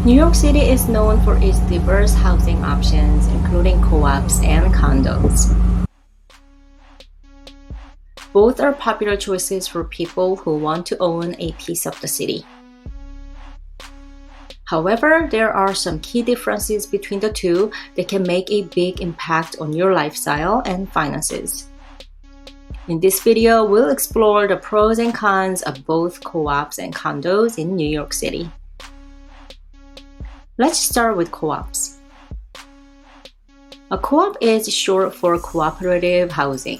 New York City is known for its diverse housing options, including co-ops and condos. Both are popular choices for people who want to own a piece of the city. However, there are some key differences between the two that can make a big impact on your lifestyle and finances. In this video, we'll explore the pros and cons of both co-ops and condos in New York City. Let's start with co-ops. A co-op is short for cooperative housing.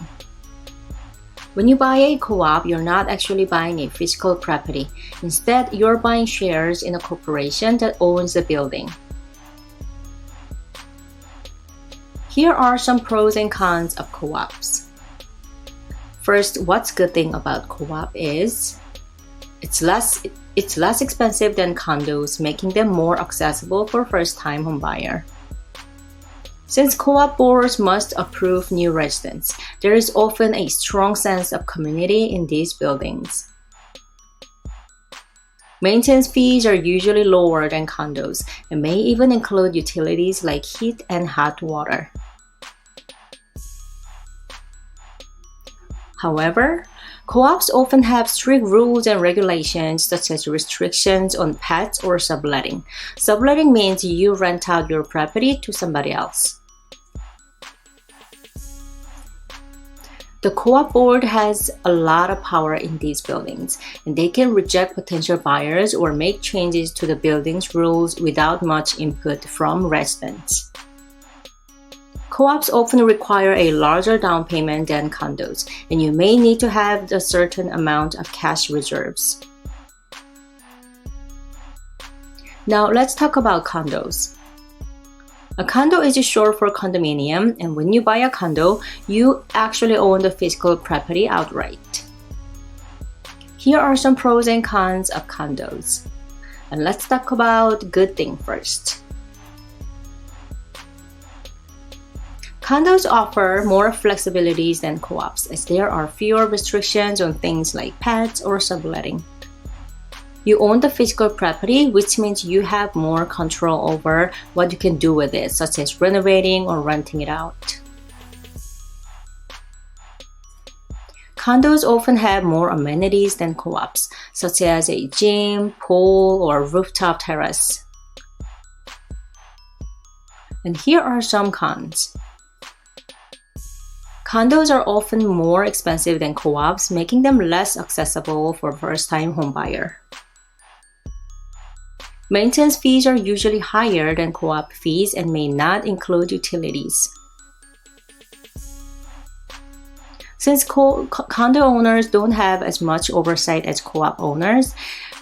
When you buy a co-op, you're not actually buying a physical property. Instead, you're buying shares in a corporation that owns the building. Here are some pros and cons of co-ops. First, what's good thing about co-op is it's less expensive than condos, making them more accessible for first-time homebuyer. Since co-op boards must approve new residents, there is often a strong sense of community in these buildings. Maintenance fees are usually lower than condos and may even include utilities like heat and hot water. However, co-ops often have strict rules and regulations such as restrictions on pets or subletting. Subletting means you rent out your property to somebody else. The co-op board has a lot of power in these buildings, and they can reject potential buyers or make changes to the building's rules without much input from residents. Co-ops often require a larger down payment than condos, and you may need to have a certain amount of cash reserves. Now let's talk about condos. A condo is short for condominium, and when you buy a condo, you actually own the physical property outright. Here are some pros and cons of condos. And let's talk about good thing first. Condos offer more flexibilities than co-ops as there are fewer restrictions on things like pets or subletting. You own the physical property, which means you have more control over what you can do with it, such as renovating or renting it out. Condos often have more amenities than co-ops, such as a gym, pool, or rooftop terrace. And here are some cons. Condos are often more expensive than co-ops, making them less accessible for first-time homebuyer. Maintenance fees are usually higher than co-op fees and may not include utilities. Since condo owners don't have as much oversight as co-op owners,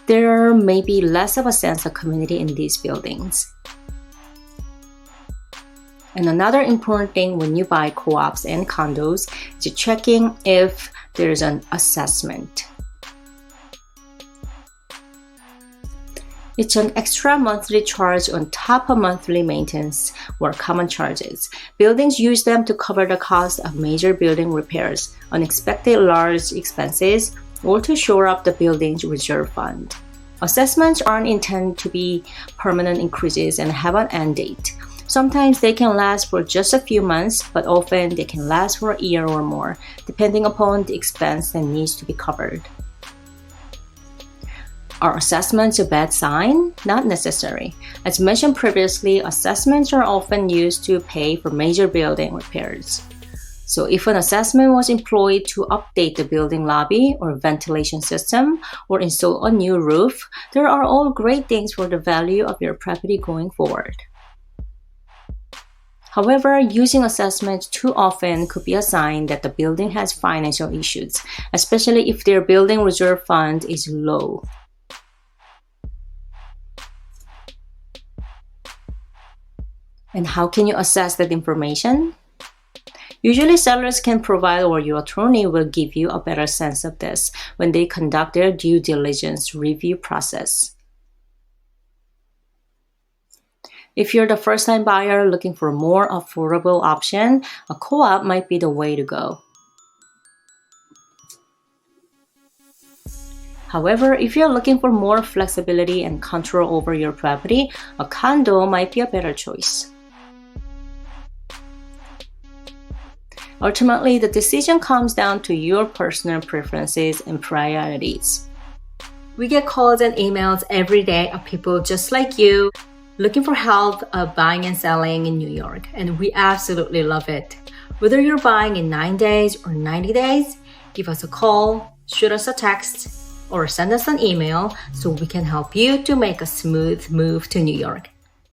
there may be less of a sense of community in these buildings. And another important thing when you buy co-ops and condos is checking if there's an assessment. It's an extra monthly charge on top of monthly maintenance or common charges. Buildings use them to cover the cost of major building repairs, unexpected large expenses, or to shore up the building's reserve fund. Assessments aren't intended to be permanent increases and have an end date. Sometimes they can last for just a few months, but often they can last for a year or more, depending upon the expense that needs to be covered. Are assessments a bad sign? Not necessary. As mentioned previously, assessments are often used to pay for major building repairs. So if an assessment was employed to update the building lobby or ventilation system or install a new roof, there are all great things for the value of your property going forward. However, using assessments too often could be a sign that the building has financial issues, especially if their building reserve fund is low. And how can you assess that information? Usually sellers can provide or your attorney will give you a better sense of this when they conduct their due diligence review process. If you're the first-time buyer looking for a more affordable option, a co-op might be the way to go. However, if you're looking for more flexibility and control over your property, a condo might be a better choice. Ultimately, the decision comes down to your personal preferences and priorities. We get calls and emails every day of people just like you looking for help buying and selling in New York, and we absolutely love it. Whether you're buying in 9 days or 90 days, give us a call, shoot us a text, or send us an email so we can help you to make a smooth move to New York.